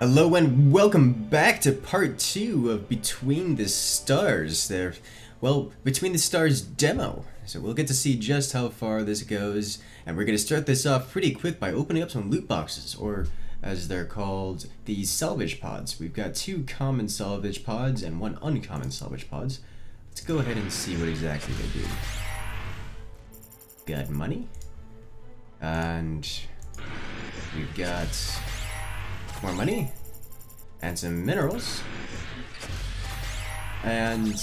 Hello and welcome back to part 2 of Between the Stars. Between the Stars demo. So we'll get to see just how far this goes, and we're going to start this off pretty quick by opening up some loot boxes, or as they're called, the salvage pods. We've got 2 common salvage pods and 1 uncommon salvage pods. Let's go ahead and see what exactly they do. Got money, and we've got more money, and some minerals, and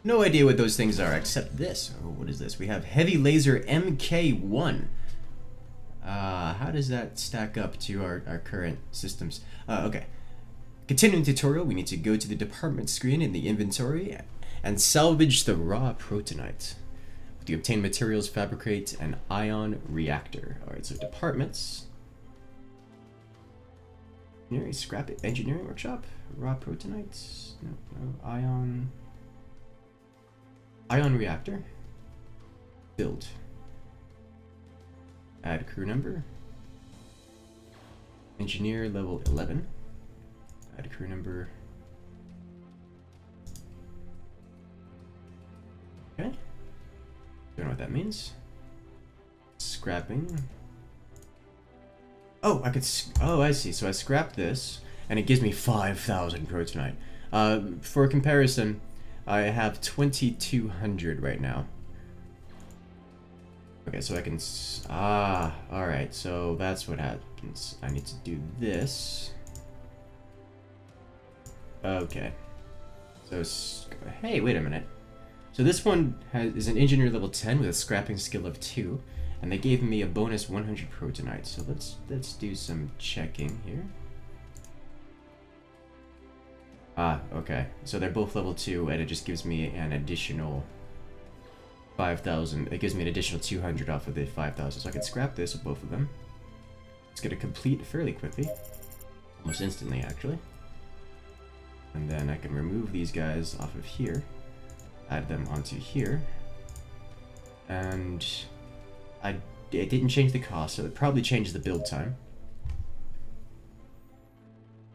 no idea what those things are except this. Oh, what is this? We have heavy laser MK1. How does that stack up to our current systems? Okay. Continuing tutorial, we need to go to the department screen in the inventory and salvage the raw protonite. To obtain materials, fabricate an ion reactor. Alright, so departments. Engineering, scrap it. Engineering workshop. Raw protonites. No. Ion reactor. Build. Add crew number. Engineer level 11. Add crew number. Okay. Don't know what that means. Scrapping. Oh, oh, I see. So I scrap this, and it gives me 5,000 protonite. For comparison, I have 2,200 right now. Okay, so I can. All right. So that's what happens. I need to do this. Okay. So, hey, wait a minute. So this one is an engineer level 10 with a scrapping skill of 2, and they gave me a bonus 100 protonite. So let's do some checking here. Okay. So they're both level 2, and it just gives me an additional 5,000. It gives me an additional 200 off of the 5,000. So I can scrap this with both of them. It's gonna complete fairly quickly, almost instantly actually. And then I can remove these guys off of here. Add them onto here, and it didn't change the cost, so it probably changed the build time.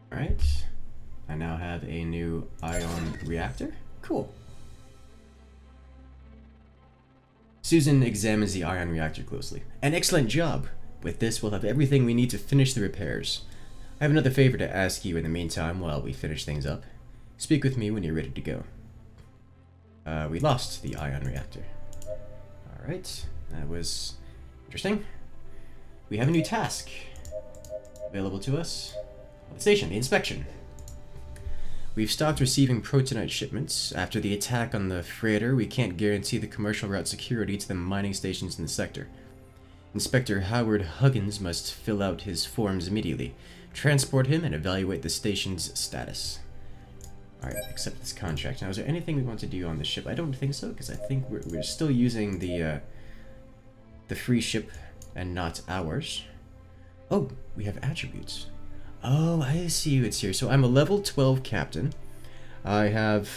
Alright, I now have a new ion reactor. Cool. Susan examines the ion reactor closely. An excellent job! With this, we'll have everything we need to finish the repairs. I have another favor to ask you in the meantime while we finish things up. Speak with me when you're ready to go. We lost the ion reactor. Alright, that was interesting. We have a new task available to us. The station, the inspection. We've stopped receiving protonite shipments. After the attack on the freighter, we can't guarantee the commercial route security to the mining stations in the sector. Inspector Howard Huggins must fill out his forms immediately, transport him, and evaluate the station's status. Alright, accept this contract. Now, is there anything we want to do on the ship? I don't think so, because I think we're still using the free ship and not ours. Oh, we have attributes. Oh, I see what's here. So I'm a level 12 captain. I have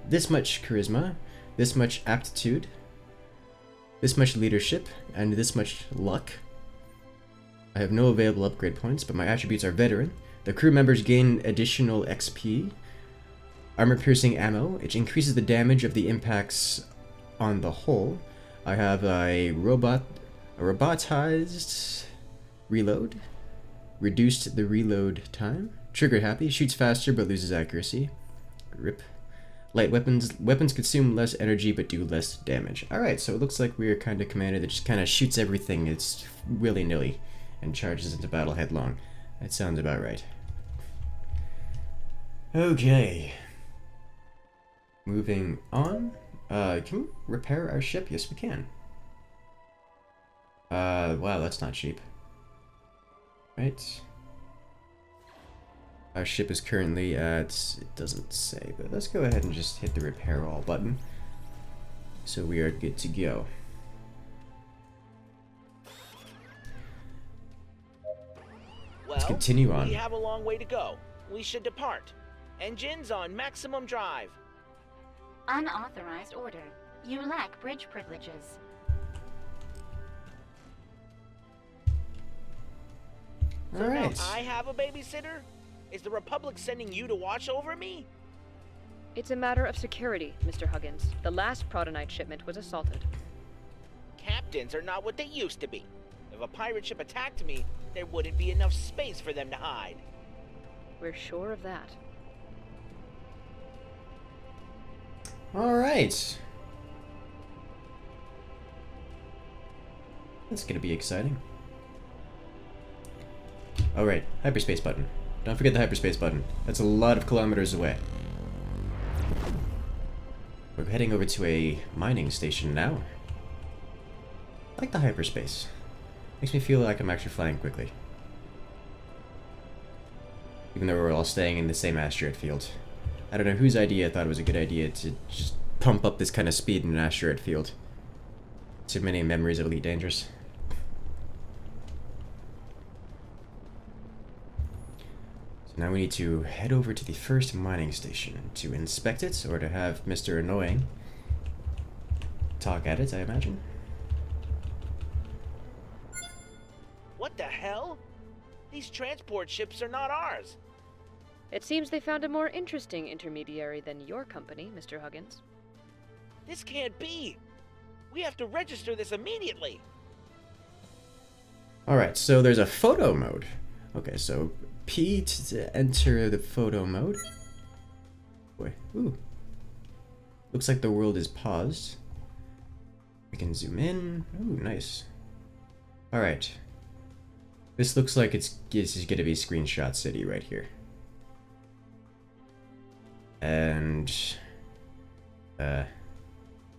this much charisma, this much aptitude, this much leadership, and this much luck. I have no available upgrade points, but my attributes are veteran. The crew members gain additional XP, armor-piercing ammo, which increases the damage of the impacts on the hull. I have a robotized reload, reduced the reload time. Trigger happy, shoots faster but loses accuracy. Rip. Light weapons consume less energy but do less damage. Alright, so it looks like we're kind of commander that just kind of shoots everything. It's willy-nilly and charges into battle headlong. That sounds about right. Okay. Moving on. Can we repair our ship? Yes, we can. Wow, that's not cheap. Right. Our ship is currently at, it doesn't say, but let's go ahead and just hit the repair all button. So we are good to go. Let's continue on. We have a long way to go. We should depart. Engines on maximum drive. Unauthorized order. You lack bridge privileges. So Alright. now I have a babysitter? Is the Republic sending you to watch over me? It's a matter of security, Mr. Huggins. The last Protonite shipment was assaulted. Captains are not what they used to be. If a pirate ship attacked me, there wouldn't be enough space for them to hide. We're sure of that. Alright. That's gonna be exciting. Alright, hyperspace button. Don't forget the hyperspace button. That's a lot of kilometers away. We're heading over to a mining station now. I like the hyperspace. Makes me feel like I'm actually flying quickly. Even though we're all staying in the same asteroid field. I don't know whose idea thought it was a good idea to just pump up this kind of speed in an asteroid field. Too many memories of Elite Dangerous. So now we need to head over to the first mining station to inspect it, or to have Mr. Annoying talk at it, I imagine. What the hell? These transport ships are not ours. It seems they found a more interesting intermediary than your company, Mr. Huggins. This can't be. We have to register this immediately. Alright, so there's a photo mode. Okay, so P to enter the photo mode. Boy, ooh. Looks like the world is paused. We can zoom in. Ooh, nice. Alright. This looks like this is gonna be Screenshot City right here. And I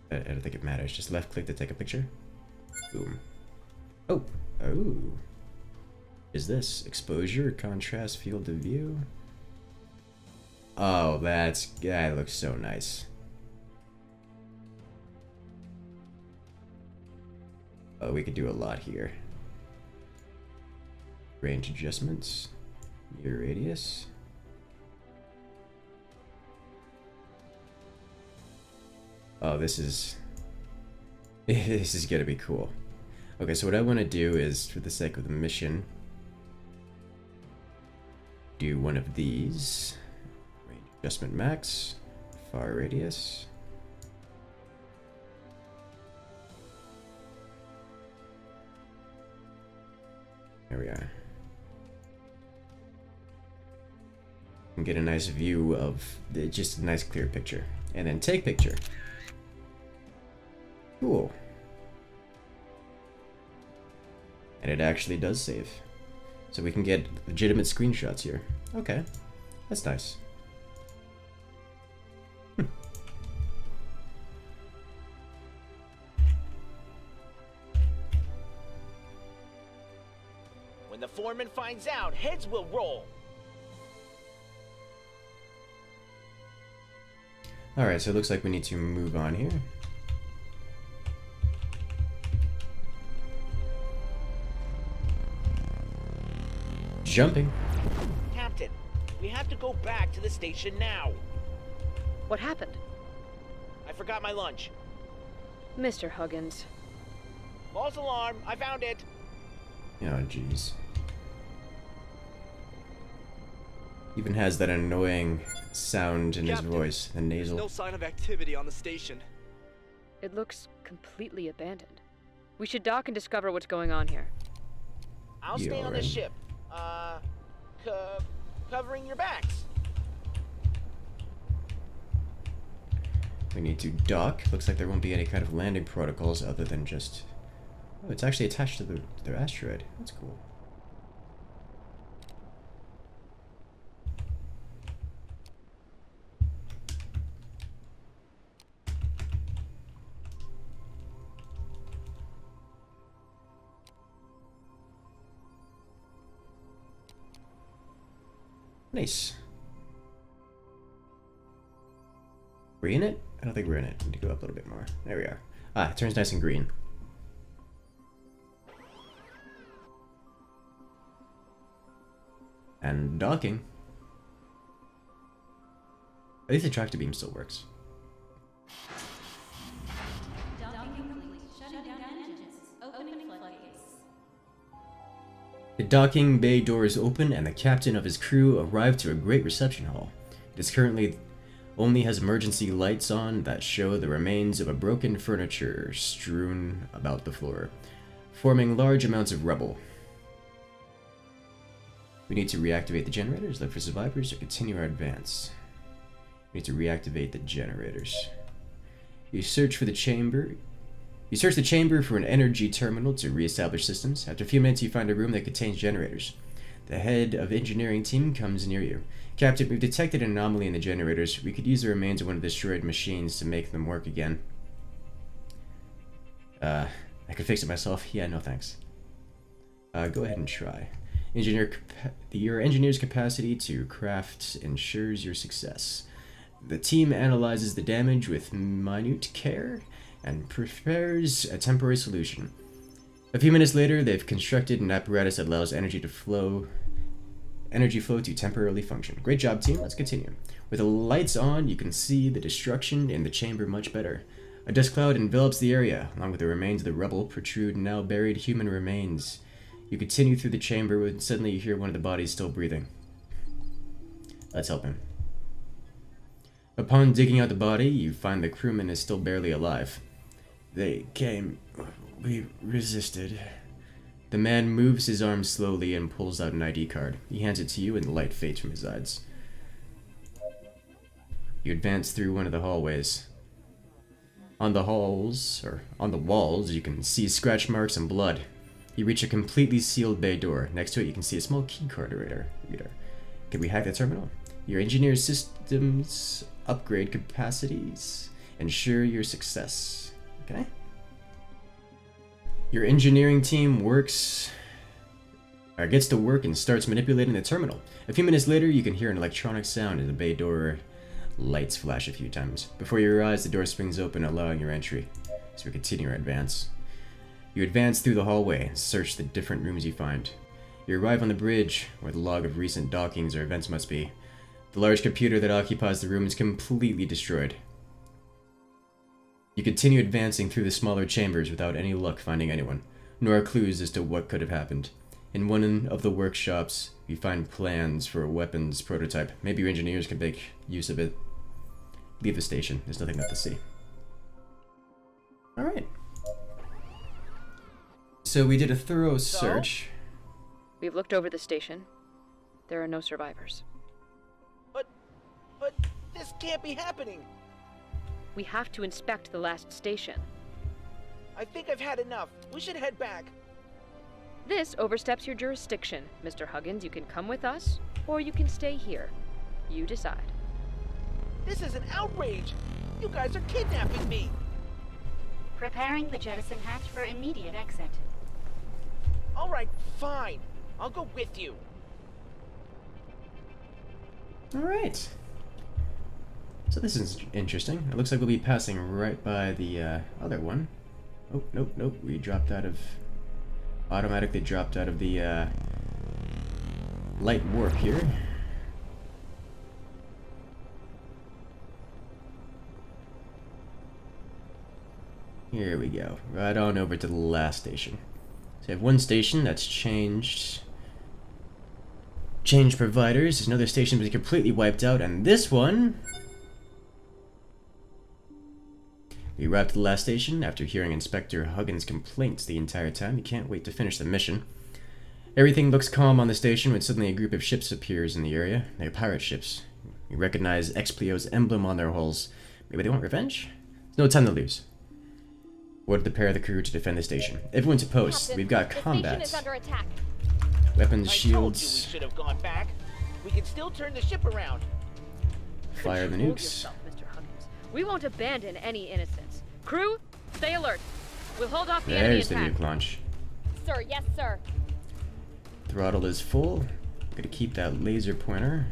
don't think it matters. Just left click to take a picture. Boom. Oh. Is this exposure, contrast, field of view? Oh, that looks so nice. Oh, we could do a lot here. Range adjustments, mirror radius. Oh, this is gonna be cool. Okay, so what I want to do is, for the sake of the mission, do one of these. Range adjustment max, far radius. There we are. And get a nice view of just a nice clear picture. And then take picture. Cool. And it actually does save. So we can get legitimate screenshots here. Okay. That's nice. When the foreman finds out, heads will roll. Alright, so it looks like we need to move on here. Jumping. Captain, we have to go back to the station now. What happened? I forgot my lunch. Mr. Huggins. False alarm, I found it. Oh, jeez. Even has that annoying sound in his Captain, voice, the nasal. There's no sign of activity on the station. It looks completely abandoned. We should dock and discover what's going on here. I'll stay on the ship. Covering your backs. We need to dock. Looks like there won't be any kind of landing protocols other than just... Oh, it's actually attached to their asteroid. That's cool. Nice. We're in it? I don't think we're in it. Need to go up a little bit more. There we are. Ah, it turns nice and green. And docking. At least the tractor beam still works. Docking complete. Shutting down engines. Opening floodgates. The docking bay doors open and the captain of his crew arrive to a great reception hall. It is currently only has emergency lights on that show the remains of a broken furniture strewn about the floor, forming large amounts of rubble. We need to reactivate the generators, look for survivors, or continue our advance. We need to reactivate the generators. You search the chamber for an energy terminal to reestablish systems. After a few minutes, you find a room that contains generators. The head of engineering team comes near you. Captain, we've detected an anomaly in the generators. We could use the remains of one of the destroyed machines to make them work again. I could fix it myself. Yeah, no thanks. Go ahead and try. Your engineer's capacity to craft ensures your success. The team analyzes the damage with minute care and prepares a temporary solution. A few minutes later, they've constructed an apparatus that allows energy flow to temporarily function. Great job, team. Let's continue. With the lights on, you can see the destruction in the chamber much better. A dust cloud envelops the area. Along with the remains of the rubble protrude now buried human remains. You continue through the chamber when suddenly you hear one of the bodies still breathing. Let's help him. Upon digging out the body, you find the crewman is still barely alive. They came. We resisted. The man moves his arm slowly and pulls out an ID card. He hands it to you and the light fades from his eyes. You advance through one of the hallways. On the walls, you can see scratch marks and blood. You reach a completely sealed bay door. Next to it, you can see a small keycard reader. Can we hack the terminal? Your engineer's systems upgrade capacities. Ensure your success. Okay. Your engineering team gets to work and starts manipulating the terminal. A few minutes later, you can hear an electronic sound as the bay door lights flash a few times. Before your eyes, the door swings open, allowing your entry. So we continue our advance. You advance through the hallway and search the different rooms you find. You arrive on the bridge, where the log of recent dockings or events must be. The large computer that occupies the room is completely destroyed. You continue advancing through the smaller chambers without any luck finding anyone, nor clues as to what could have happened. In one of the workshops, you find plans for a weapons prototype. Maybe your engineers can make use of it. Leave the station. There's nothing left to see. Alright. So we did a thorough search. We've looked over the station. There are no survivors. But this can't be happening. We have to inspect the last station. I think I've had enough. We should head back. This oversteps your jurisdiction, Mr. Huggins. You can come with us, or you can stay here. You decide. This is an outrage. You guys are kidnapping me. Preparing the jettison hatch for immediate exit. All right, fine. I'll go with you. All right. So this is interesting. It looks like we'll be passing right by the other one. Oh, nope. We dropped out of... automatically dropped out of the light warp here. Here we go. Right on over to the last station. So we have one station that's changed providers. There's another station that's completely wiped out, and this one... We arrived at the last station after hearing Inspector Huggins' complaints the entire time. He can't wait to finish the mission. Everything looks calm on the station when suddenly a group of ships appears in the area. They're pirate ships. You recognize Explio's emblem on their hulls. Maybe they want revenge? There's no time to lose. Order the pair of the crew to defend the station. Everyone to post. We've got combat. The station is under attack. Weapons, I shields. told you we should have gone back. We can still turn the ship around. Fire the Control nukes. yourself, Mr. Huggins. We won't abandon any innocents. Crew, stay alert. We'll hold off the enemy There's the attack. nuke launch. Sir, yes, sir. Throttle is full. Gonna keep that laser pointer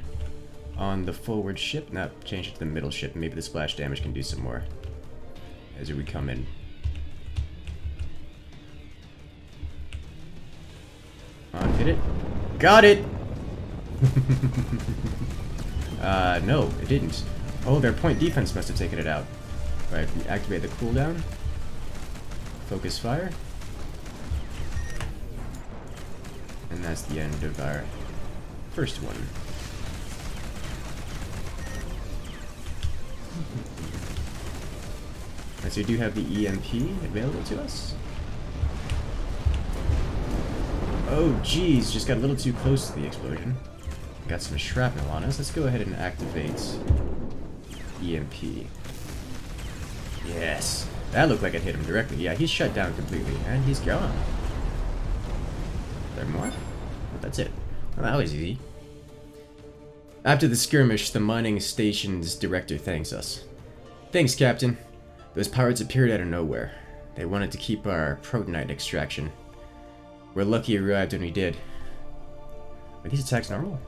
on the forward ship. Now change it to the middle ship. Maybe the splash damage can do some more as we come in. On, hit it. Got it! No, it didn't. Oh, their point defense must have taken it out. Right, we activate the cooldown. Focus fire. And that's the end of our first one. Alright, so we do have the EMP available to us. Oh geez, just got a little too close to the explosion. Got some shrapnel on us. Let's go ahead and activate EMP. Yes. That looked like it hit him directly. Yeah, he's shut down completely. And he's gone. Is there more? Well, that's it. Well, that was easy. After the skirmish, the mining station's director thanks us. Thanks, Captain. Those pirates appeared out of nowhere. They wanted to keep our protonite extraction. We're lucky it arrived when we did. Are these attacks normal?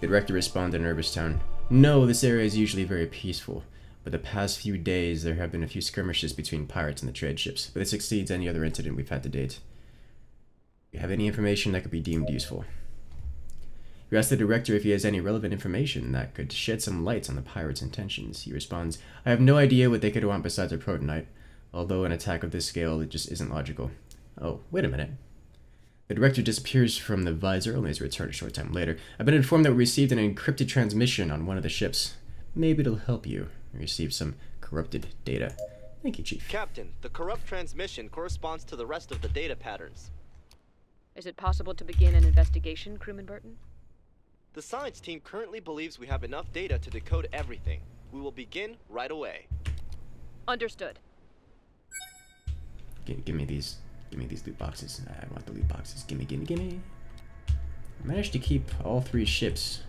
The director responded in a nervous tone. No, this area is usually very peaceful. But the past few days, there have been a few skirmishes between pirates and the trade ships. But this exceeds any other incident we've had to date. Do you have any information that could be deemed useful? You ask the director if he has any relevant information that could shed some light on the pirates' intentions. He responds, I have no idea what they could want besides their protonite. Although an attack of this scale, it just isn't logical. Oh, wait a minute. The director disappears from the visor, only to return a short time later. I've been informed that we received an encrypted transmission on one of the ships. Maybe it'll help you. We received some corrupted data. Thank you, Chief. Captain, the corrupt transmission corresponds to the rest of the data patterns. Is it possible to begin an investigation, Crewman Burton? The science team currently believes we have enough data to decode everything. We will begin right away. Understood. Give me these. Give me these loot boxes. I want the loot boxes. Gimme, gimme, gimme. I managed to keep all three ships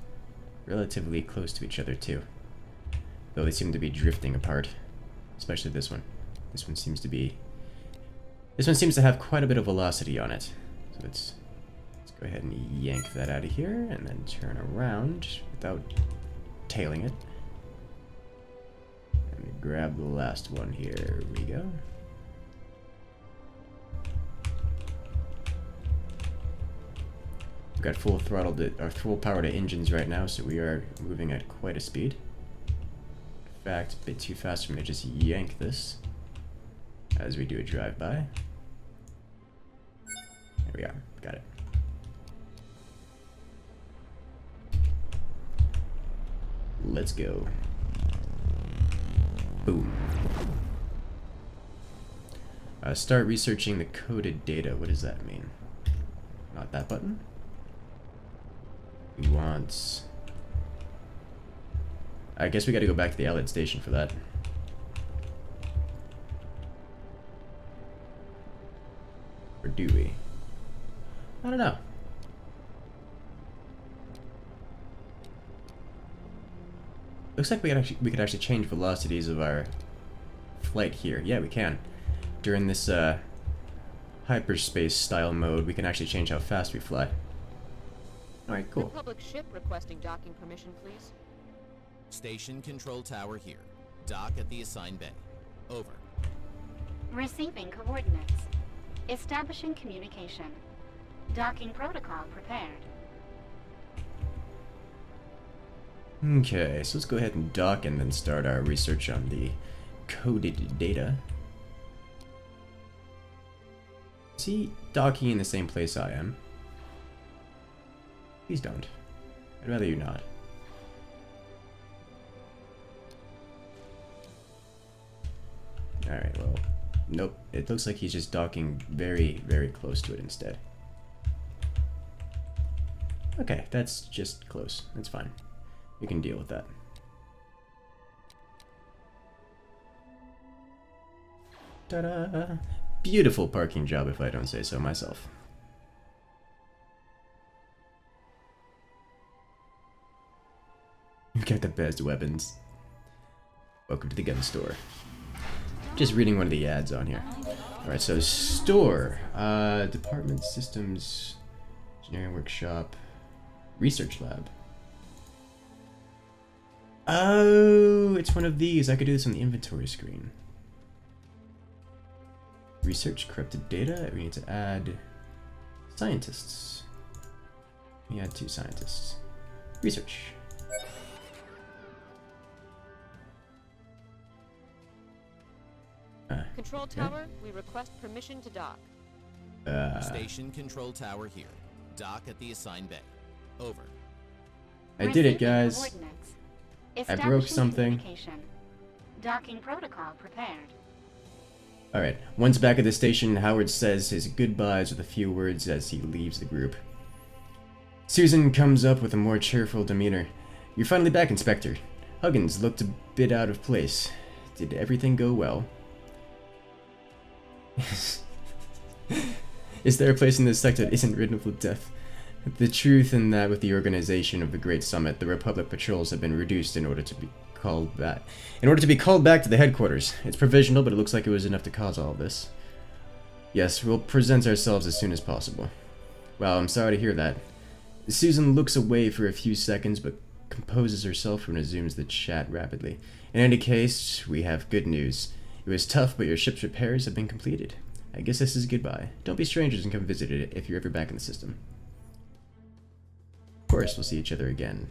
relatively close to each other, too. Though they seem to be drifting apart. Especially this one. This one seems to have quite a bit of velocity on it. So let's go ahead and yank that out of here and then turn around without tailing it. And grab the last one here. Here we go. We've got full throttle or full power to engines right now, so we are moving at quite a speed. In fact, a bit too fast for me to just yank this as we do a drive-by. There we are. Got it. Let's go. Boom. Start researching the coded data. What does that mean? Not that button. We want... I guess we gotta go back to the Allied station for that. Or do we? I don't know. Looks like we could actually change velocities of our flight here. Yeah, we can. During this hyperspace style mode, we can actually change how fast we fly. Alright, cool. Public ship requesting docking permission, please. Station control tower here. Dock at the assigned bay. Over. Receiving coordinates. Establishing communication. Docking protocol prepared. Okay, so let's go ahead and dock and then start our research on the coded data. Is he docking in the same place I am? Please don't. I'd rather you not. Alright, well, nope. It looks like he's just docking very, very close to it instead. Okay, that's just close. That's fine. We can deal with that. Ta-da! Beautiful parking job, if I don't say so myself. You've got the best weapons. Welcome to the gun store. Just reading one of the ads on here. Alright, so store. Department systems. Engineering workshop. Research lab. Oh, it's one of these. I could do this on the inventory screen. Research corrupted data. We need to add scientists. We add 2 scientists. Research. Control tower, we request permission to dock. Station control tower here. Dock at the assigned bay. Over. I did it, Receiving guys. coordinates. I broke Establishing something. communication. Docking protocol prepared. Alright, once back at the station, Howard says his goodbyes with a few words as he leaves the group. Susan comes up with a more cheerful demeanor. You're finally back, Inspector. Huggins looked a bit out of place. Did everything go well? Is there a place in this sector that isn't riddled with death? The truth in that with the organization of the Great Summit, the Republic patrols have been reduced in order to be called back. To the headquarters. It's provisional, but it looks like it was enough to cause all this. Yes, we'll present ourselves as soon as possible. Well, I'm sorry to hear that. Susan looks away for a few seconds, but composes herself and resumes the chat rapidly. In any case, we have good news. It was tough, but your ship's repairs have been completed. I guess this is goodbye. Don't be strangers and come visit it if you're ever back in the system. Of course, we'll see each other again.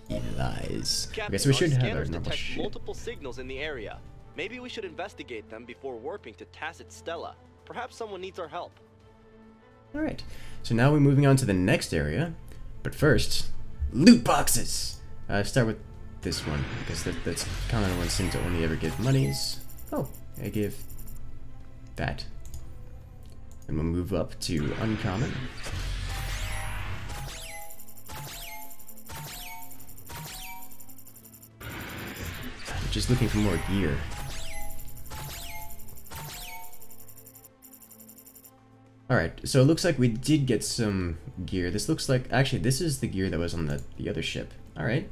He lies. Captain, I guess we should our have our scanners normal detect shit. multiple signals in the area. Maybe we should investigate them before warping to Tacit Stella. Perhaps someone needs our help. Alright, so now we're moving on to the next area. But first, loot boxes! Start with this one, because that's common ones seem to only ever give monies. Oh, I give that. And we'll move up to uncommon. Just looking for more gear. Alright, so it looks like we did get some gear. This looks like... Actually, this is the gear that was on the other ship. Alright.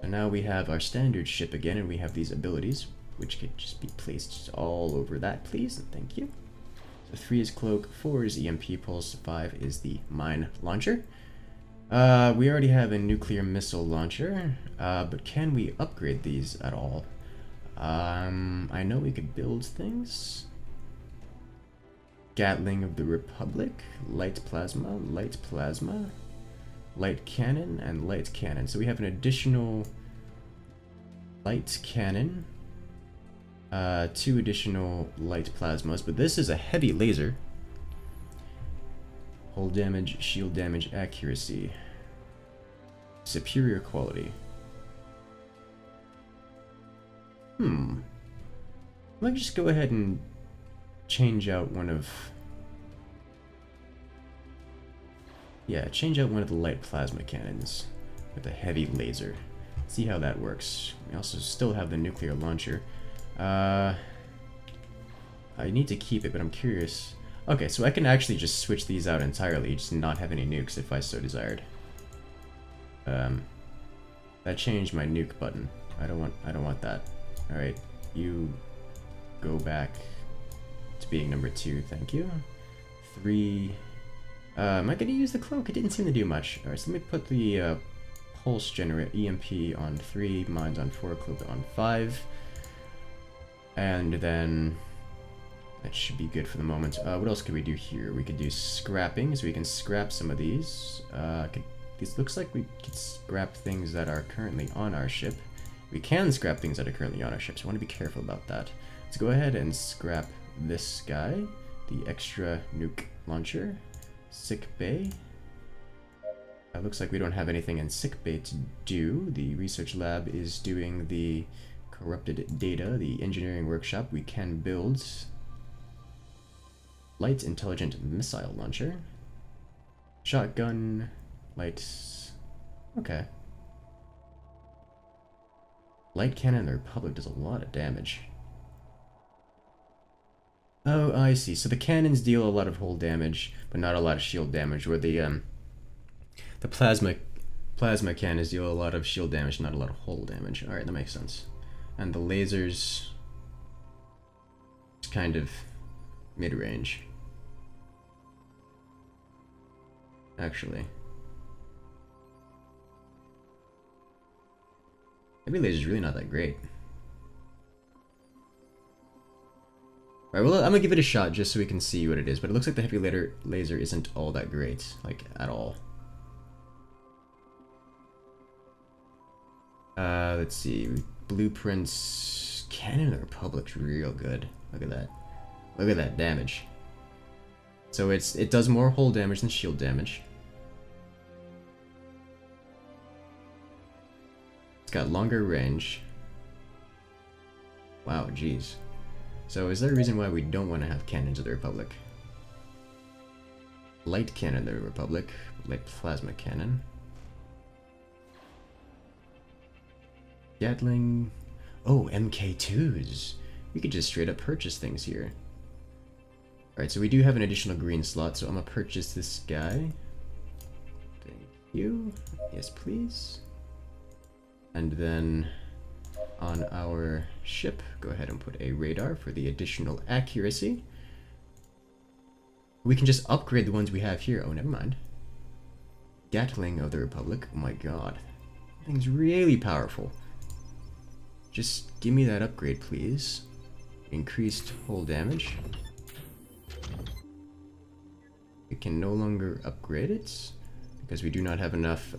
So now we have our standard ship again, and we have these abilities, which could just be placed all over that, please, and thank you. So 3 is Cloak, 4 is EMP Pulse, 5 is the Mine Launcher. We already have a nuclear missile launcher, but can we upgrade these at all? I know we could build things. Gatling of the Republic, light plasma, light cannon, and light cannon. So we have an additional light cannon, 2 additional light plasmas, but this is a heavy laser. Hull damage, shield damage, accuracy. Superior quality. Let me just go ahead and change out one of... Yeah, change out one of the light plasma cannons with a heavy laser. See how that works. We also still have the nuclear launcher. I need to keep it, but I'm curious... Okay, so I can actually just switch these out entirely, just not have any nukes if I so desired. That changed my nuke button. I don't want that. Alright, you go back to being number 2, thank you. 3. Am I gonna use the cloak? It didn't seem to do much. Alright, so let me put the pulse generate EMP on 3, mines on 4, cloak on 5. And then that should be good for the moment. What else could we do here? We could do scrapping, so we can scrap some of these. This looks like we could scrap things that are currently on our ship. We can scrap things that are currently on our ship, so I want to be careful about that. Let's go ahead and scrap this guy, the extra nuke launcher. Sick bay. Looks like we don't have anything in sick bay to do. The research lab is doing the corrupted data. The engineering workshop, we can build light intelligent missile launcher. Shotgun, lights. Okay. Light cannon in the Republic does a lot of damage. Oh, I see. So the cannons deal a lot of hull damage, but not a lot of shield damage, where the plasma cannons deal a lot of shield damage, not a lot of hull damage. Alright, that makes sense. And the lasers is kind of mid-range. Actually. Heavy laser's really not that great. Alright, well, I'm gonna give it a shot just so we can see what it is, but it looks like the heavy laser isn't all that great, like, at all. Let's see, blueprints, Cannon of the Republic's real good. Look at that. Look at that damage. So it does more hull damage than shield damage. It's got longer range. Wow, jeez. So is there a reason why we don't want to have cannons of the Republic? Light cannon of the Republic, light plasma cannon. Gatling. Oh, MK2s. We could just straight up purchase things here. Alright, so we do have an additional green slot, so I'm gonna purchase this guy. Thank you. Yes, please. And then on our ship, go ahead and put a radar for the additional accuracy. We can just upgrade the ones we have here. Oh, never mind. Gatling of the Republic. Oh my god. That thing's really powerful. Just give me that upgrade, please. Increased hull damage. We can no longer upgrade it because we do not have enough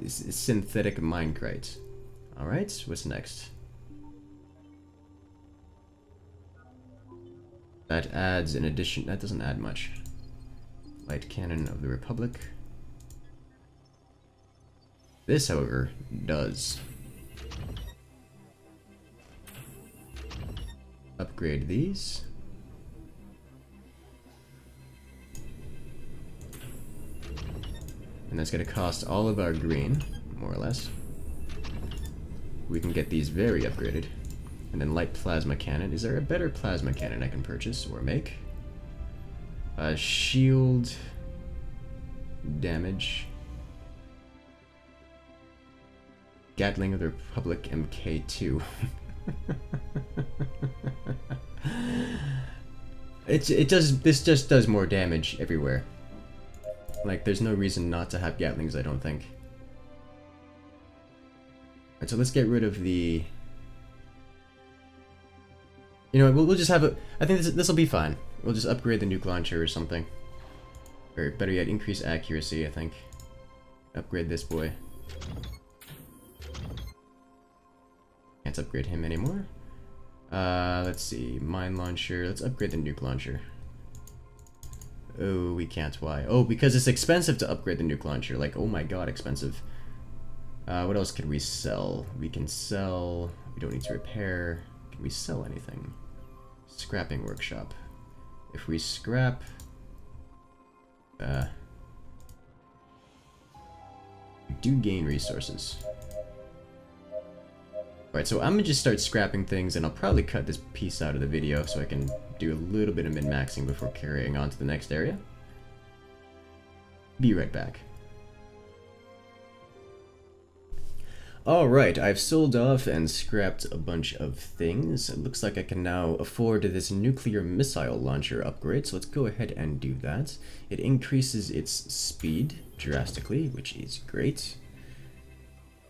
synthetic minecrite. Alright, what's next? That adds an addition. That doesn't add much. Light cannon of the Republic. This, however, does. Upgrade these. And that's going to cost all of our green, more or less. We can get these very upgraded. And then light plasma cannon. Is there a better plasma cannon I can purchase or make? Shield damage. Gatling of the Republic MK2. This just does more damage everywhere. Like, there's no reason not to have Gatlings, I don't think. Alright, so let's get rid of the... You know, we'll just have a... I think this will be fine. We'll just upgrade the nuke launcher or something. Or better yet, increase accuracy, I think. Upgrade this boy. Can't upgrade him anymore. Let's see. Mine launcher. Let's upgrade the nuke launcher. Oh, we can't. Why? Oh, because it's expensive to upgrade the nuke launcher. Like, oh my god, expensive. What else could we sell? We can sell... We don't need to repair. Can we sell anything? Scrapping workshop. If we scrap... we do gain resources. Alright, so I'm gonna just start scrapping things, and I'll probably cut this piece out of the video so I can do a little bit of min-maxing before carrying on to the next area. Be right back. Alright, I've sold off and scrapped a bunch of things. It looks like I can now afford this nuclear missile launcher upgrade, so let's go ahead and do that. It increases its speed drastically, which is great.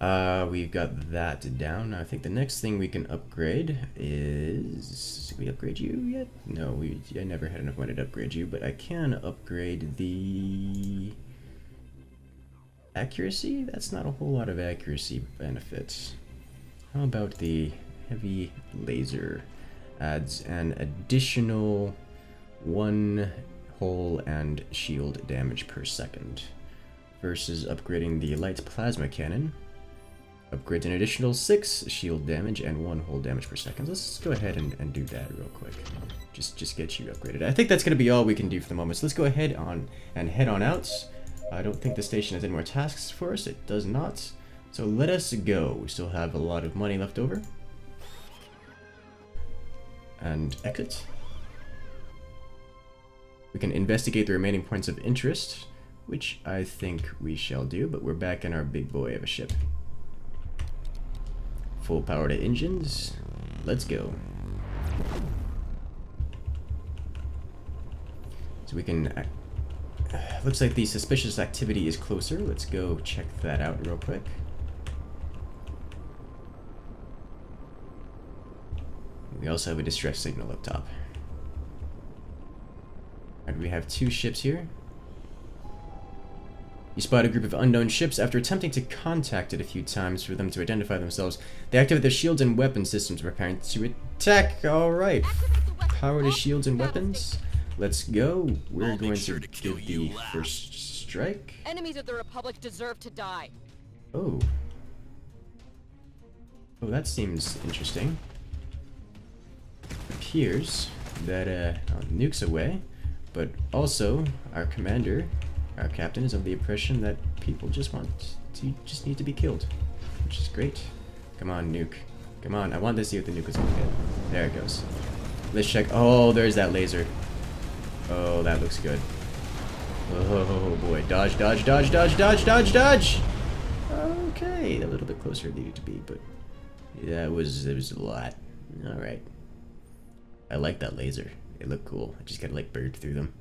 We've got that down. I think the next thing we can upgrade is... Did we upgrade you yet? No, I never had enough money to upgrade you, but I can upgrade the... Accuracy? That's not a whole lot of accuracy benefits. How about the heavy laser? Adds an additional 1 hull and shield damage per second. Versus upgrading the light plasma cannon. Upgrades an additional 6 shield damage and 1 hull damage per second. Let's go ahead and do that real quick. Just get you upgraded. I think that's going to be all we can do for the moment. So let's go ahead and head on out. I don't think the station has any more tasks for us. It does not. So let us go. We still have a lot of money left over. And exit. We can investigate the remaining points of interest, which I think we shall do, but we're back in our big boy of a ship. Full power to engines. Let's go. So we can... looks like the suspicious activity is closer. Let's go check that out real quick. We also have a distress signal up top. And we have 2 ships here. You spot a group of unknown ships. After attempting to contact it a few times for them to identify themselves, they activate their shields and weapon systems preparing to attack. Alright. Power to shields and weapons. Let's go. We're I'll going make sure to to kill give you the last. first strike. Enemies of the Republic deserve to die. Oh. Oh, that seems interesting. Appears that nuke's away, but also our commander, our captain, is of the impression that people just need to be killed, which is great. Come on, nuke. Come on, I want to see what the nuke is going to hit. There it goes. Let's check. Oh, there's that laser. Oh, that looks good. Oh boy, dodge, dodge, dodge, dodge, dodge, dodge, dodge! Okay, a little bit closer than it needed to be, but yeah, it was a lot. Alright. I like that laser. It looked cool. I just gotta like bird through them.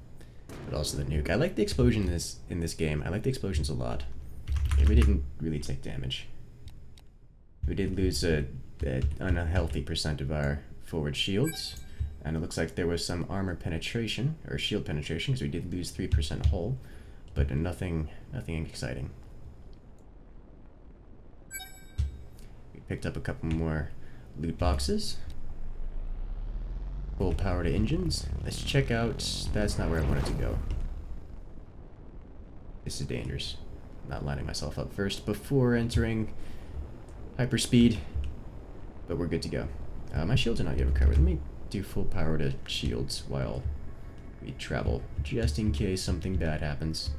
But also the nuke. I like the explosion in this game. I like the explosions a lot. Yeah, we didn't really take damage. We did lose an unhealthy percent of our forward shields. And it looks like there was some armor penetration, or shield penetration, because we did lose 3% hull, but nothing exciting. We picked up a couple more loot boxes. Full power to engines. Let's check out... That's not where I wanted to go. This is dangerous. I'm not lining myself up first before entering hyperspeed, but we're good to go. My shields are not yet recovered. Let me do full power to shields while we travel, just in case something bad happens.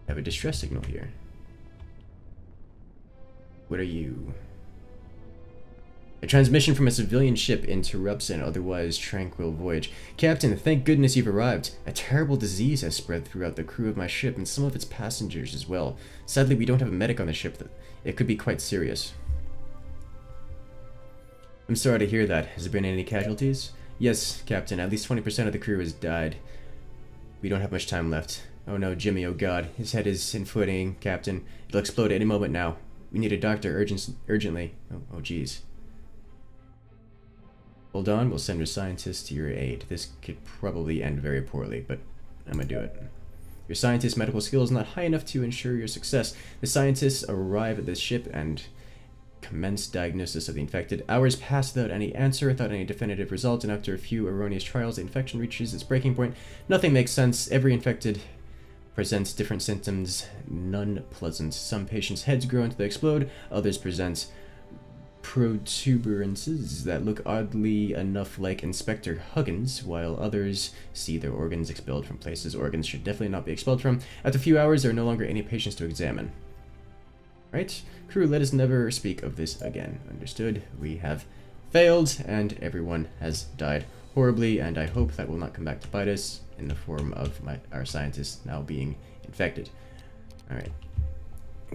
I have a distress signal here. What are you? A transmission from a civilian ship interrupts an otherwise tranquil voyage. Captain, thank goodness you've arrived. A terrible disease has spread throughout the crew of my ship and some of its passengers as well. Sadly, we don't have a medic on the ship. It could be quite serious. I'm sorry to hear that. Has there been any casualties? Yes, Captain. At least 20% of the crew has died. We don't have much time left. Oh no, Jimmy, oh god. His head is inflating, Captain. It'll explode at any moment now. We need a doctor urgently. Oh jeez. Hold on, we'll send a scientist to your aid. This could probably end very poorly, but I'm gonna do it. Your scientist's medical skill is not high enough to ensure your success. The scientists arrive at this ship and commence diagnosis of the infected. Hours pass without any answer, without any definitive result, and after a few erroneous trials, the infection reaches its breaking point. Nothing makes sense. Every infected presents different symptoms, none pleasant. Some patients' heads grow until they explode, others present protuberances that look oddly enough like Inspector Huggins, while others see their organs expelled from places organs should definitely not be expelled from. After a few hours, there are no longer any patients to examine. Right? Crew, let us never speak of this again. Understood? We have failed, and everyone has died horribly, and I hope that will not come back to bite us in the form of our scientists now being infected. Alright.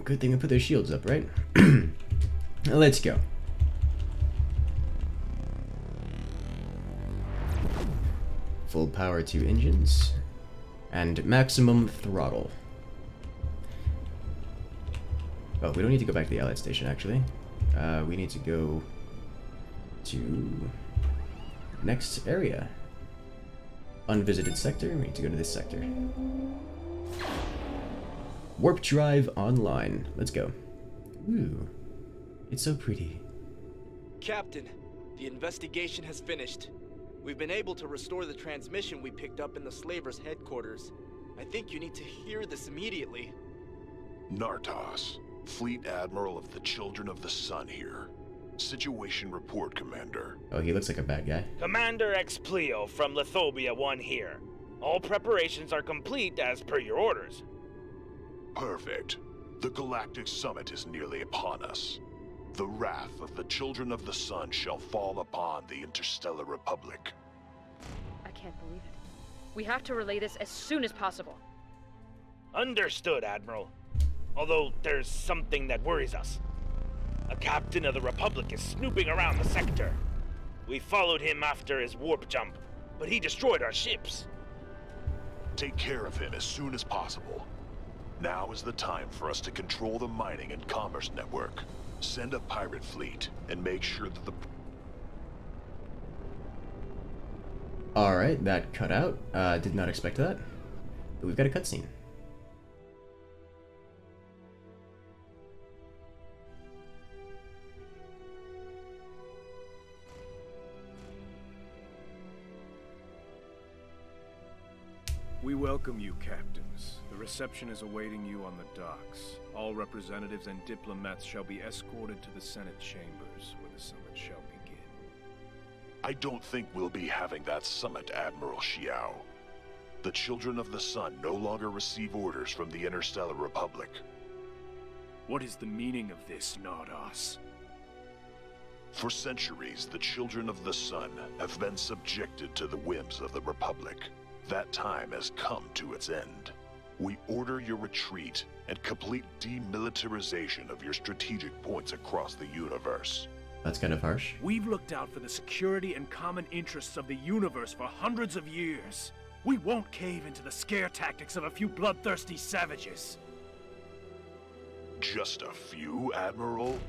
Good thing we put their shields up, right? Let's go. Full power to engines, and maximum throttle. Oh, we don't need to go back to the Allied station, actually. We need to go to next area. Unvisited sector. We need to go to this sector. Warp drive online. Let's go. Ooh, it's so pretty. Captain, the investigation has finished. We've been able to restore the transmission we picked up in the slavers' headquarters. I think you need to hear this immediately. Nartos, Fleet Admiral of the Children of the Sun here. Situation report, Commander. Oh, he looks like a bad guy. Commander Explio from Lithobia 1 here. All preparations are complete as per your orders. Perfect. The Galactic Summit is nearly upon us. The wrath of the Children of the Sun shall fall upon the Interstellar Republic. I can't believe it. We have to relay this as soon as possible. Understood, Admiral. Although there's something that worries us. A captain of the Republic is snooping around the sector. We followed him after his warp jump, but he destroyed our ships. Take care of him as soon as possible. Now is the time for us to control the mining and commerce network. Send a pirate fleet and make sure that the... Alright, that cut out. Did not expect that. But we've got a cutscene. We welcome you, captains. The reception is awaiting you on the docks. All representatives and diplomats shall be escorted to the Senate chambers, where the summit shall begin. I don't think we'll be having that summit, Admiral Xiao. The Children of the Sun no longer receive orders from the Interstellar Republic. What is the meaning of this, Nardos? For centuries, the Children of the Sun have been subjected to the whims of the Republic. That time has come to its end. We order your retreat and complete demilitarization of your strategic points across the universe. That's kind of harsh. We've looked out for the security and common interests of the universe for hundreds of years. We won't cave into the scare tactics of a few bloodthirsty savages. Just a few, Admiral?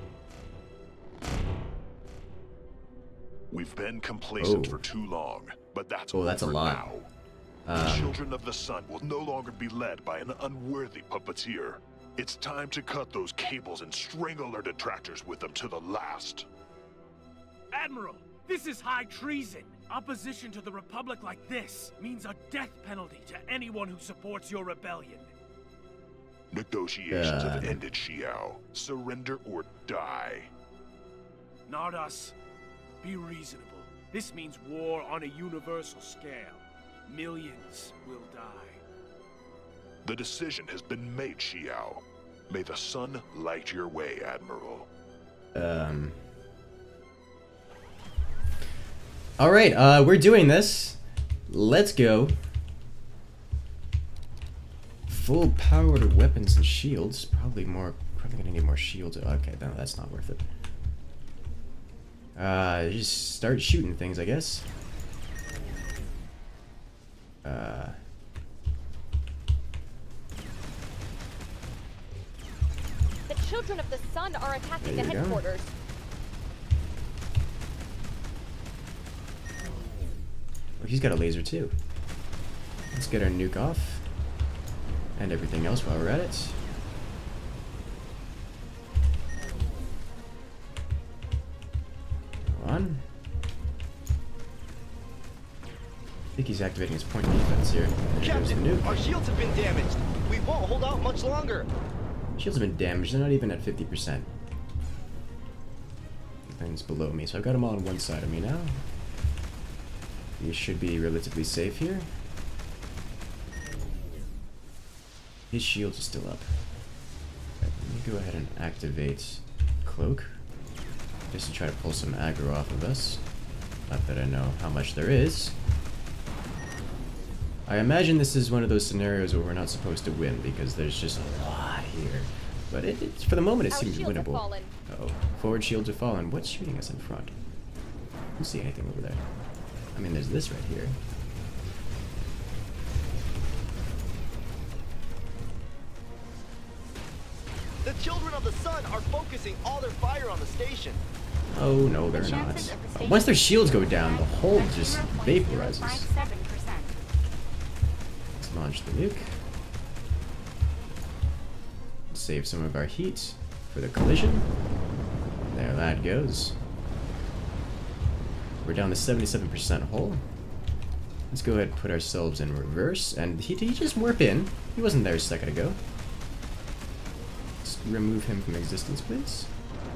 We've been complacent for too long, but that's a over lot. now. The Children of the Sun will no longer be led by an unworthy puppeteer. It's time to cut those cables and strangle our detractors with them to the last. Admiral, this is high treason. Opposition to the Republic like this means a death penalty to anyone who supports your rebellion. Negotiations have ended, Xiao. Surrender or die. Nardos, be reasonable. This means war on a universal scale. Millions will die. The decision has been made, Xiao. May the sun light your way, Admiral. Alright, we're doing this. Let's go. Full powered weapons and shields. Probably gonna need more shields. Okay, no, that's not worth it. Just start shooting things, I guess. The Children of the Sun are attacking the headquarters. Oh, he's got a laser too. Let's get our nuke off. And everything else while we're at it. Go on. I think he's activating his point of defense here. There goes the nuke. Our shields have been damaged. We won't hold out much longer. Shields have been damaged. They're not even at 50%. Things below me, so I've got them all on one side of me now. You should be relatively safe here. His shields are still up. Right, let me go ahead and activate Cloak. Just to try to pull some aggro off of us. Not that I know how much there is. I imagine this is one of those scenarios where we're not supposed to win because there's just a lot here. But it's for the moment it seems winnable. Uh-oh. Forward shields have fallen. What's shooting us in front? I don't see anything over there. I mean, there's this right here. The Children of the Sun are focusing all their fire on the station. Oh, no, they're not. Once their shields go down, the hull just vaporizes. Let's launch the nuke. Save some of our heat for the collision. There that goes. We're down to 77% hull. Let's go ahead and put ourselves in reverse. And did he just warp in? He wasn't there a second ago. Let's remove him from existence, please.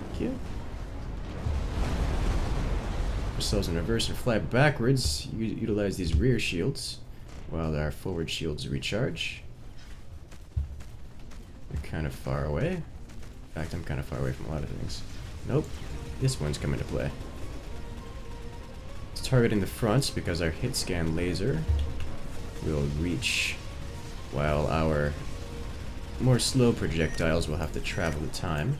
Thank you. Put ourselves in reverse and fly backwards. Utilize these rear shields while our forward shields recharge. We're kind of far away. In fact, I'm kind of far away from a lot of things. Nope. This one's coming to play. Let's target in the front because our hit scan laser will reach while our more slow projectiles will have to travel the time.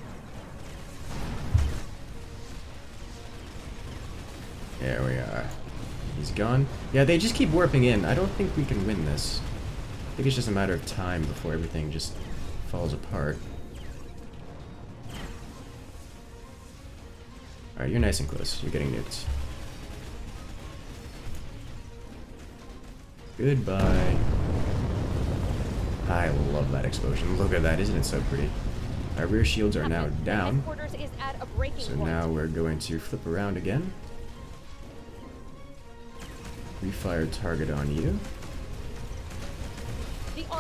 There we are. He's gone. Yeah, they just keep warping in. I don't think we can win this. I think it's just a matter of time before everything just falls apart. Alright, you're nice and close. You're getting nuked. Goodbye. I love that explosion. Look at that. Isn't it so pretty? Our rear shields are now down. So now we're going to flip around again. Refire target on you.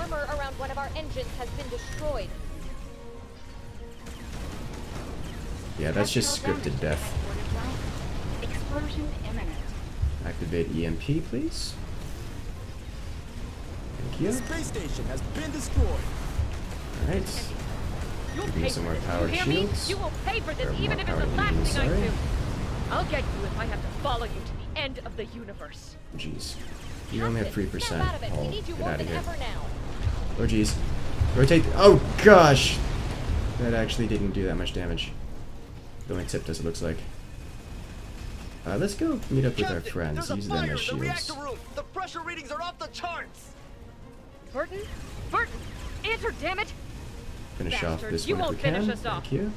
armor around one of our engines has been destroyed. Yeah, that's just scripted death. Explosion imminent. Activate EMP, please. Thank you. Space station has been destroyed. Alright. You'll Give me pay some for more this. powered You hear me? shields. You will pay for this, Or even more if it's powered the last engines, thing I sorry. do. I'll get you if I have to follow you to the end of the universe. Jeez. You only have 3%. Snap out of it. Oh, We need you get more out than of here. ever now. Oh, jeez. Rotate. Oh, gosh! That actually didn't do that much damage. It only tipped us, it looks like. Let's go meet up with our friends. Use them as shields. Room. The pressure readings are off the charts. Burton? Burton! Answer, damn it! Finish off Bastard, this you one if won't we can. finish us off. Thank you.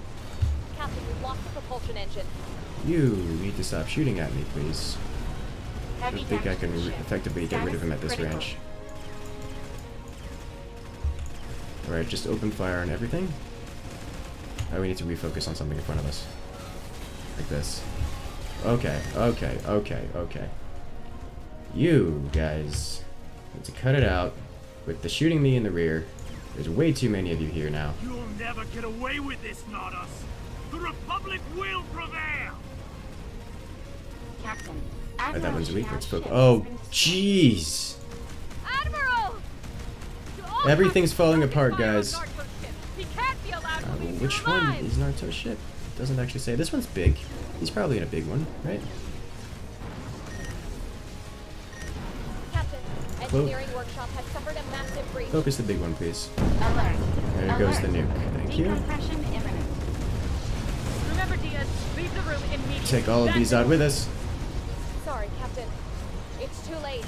Captain, we lost the propulsion engine. You need to stop shooting at me, please. I Heavy don't think I damage can to ship. effectively get rid of him at this Status range. Alright, just open fire on everything. Oh, we need to refocus on something in front of us. Like this. Okay, okay, okay, okay. You guys need to cut it out with the shooting me in the rear. There's way too many of you here now. You'll never get away with this, Nodus. The Republic will prevail. Captain. Alright, that one's weak. Let's focus. Ship Oh, has been jeez! Admiral! Everything's falling apart, guys. He can't be allowed to leave Which your one lives. is Naruto's ship? Doesn't actually say. This one's big. He's probably in a big one, right? Captain, Cloak. engineering workshop has suffered a massive breach. Focus the big one, please. Alert. There goes the Alert. nuke. Thank you. Decompression imminent. Remember, Diaz, leave the room immediately. Take all of That's these it. out with us. Sorry, Captain. It's too late.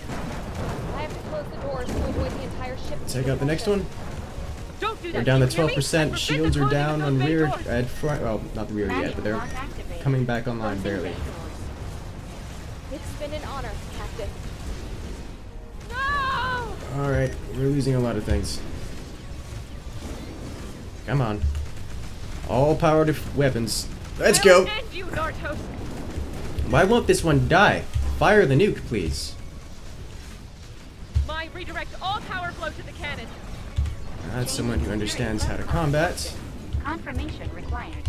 I have to close the doors to avoid the entire ship. Take out the next one. Don't do that. We're down to you hear me? 12%. Forbid Shields the are closing down of on those bay rear doors. and front. Well, not the rear yet, but they're Lock activated. coming back online Closing barely. bay doors. It's been an honor, Captain. No! Alright, we're losing a lot of things. Come on. All power to weapons. Let's I'll go! end you, Nartos. Why won't this one die? Fire the nuke, please. My redirect all power flow to the cannon. That's someone who understands how to combat. Confirmation required.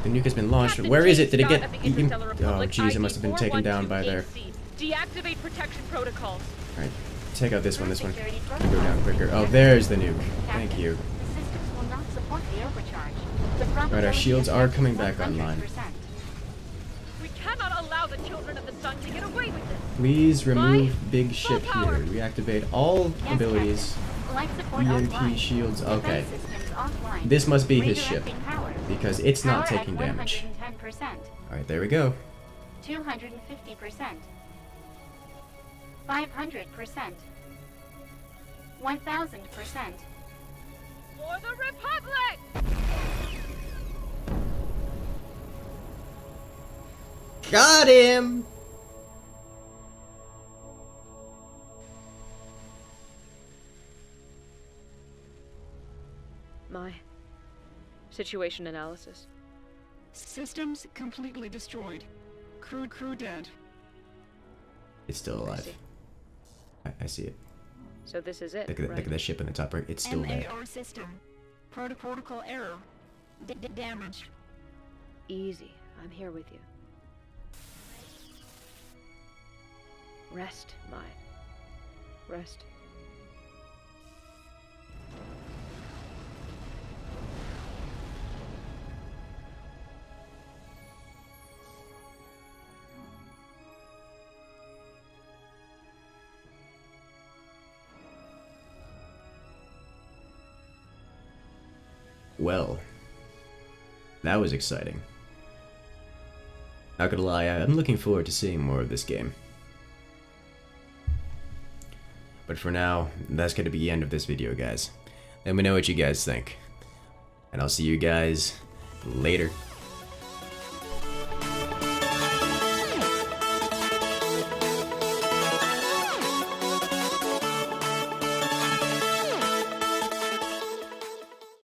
The nuke has been launched. Captain Where is James it? Did it Scott get of the eaten? Interstellar Oh, Republic, jeez, it must have been taken down by there. 412AC. Deactivate protection protocols. Alright, take out this one. This one can go down quicker. Oh, there's the nuke. Thank you. The systems will not support the overcharge. The Right, our probability shields of are death coming is back 100%. online. We cannot allow the children of the sun to get away with this. Please remove big full ship power. here. Reactivate all Yes, abilities. Captain. Life support EMP offline. shields. Okay. Defense systems offline. This must be his ship. Redirecting power. Because it's not Power taking at damage. 110%. Alright, there we go. 250%. 500%. 1000%. For the Republic! Got him! My situation analysis. Systems completely destroyed. Crew dead. It's still alive. see. I see it. So this is it, Look at, right? look at the ship in the top right. It's still there. MAR system. Protocol error. Damaged. Easy. I'm here with you. Rest, my. Rest. Well, that was exciting. Not gonna lie, I'm looking forward to seeing more of this game. But for now, that's gonna be the end of this video, guys. Let me know what you guys think. And I'll see you guys later.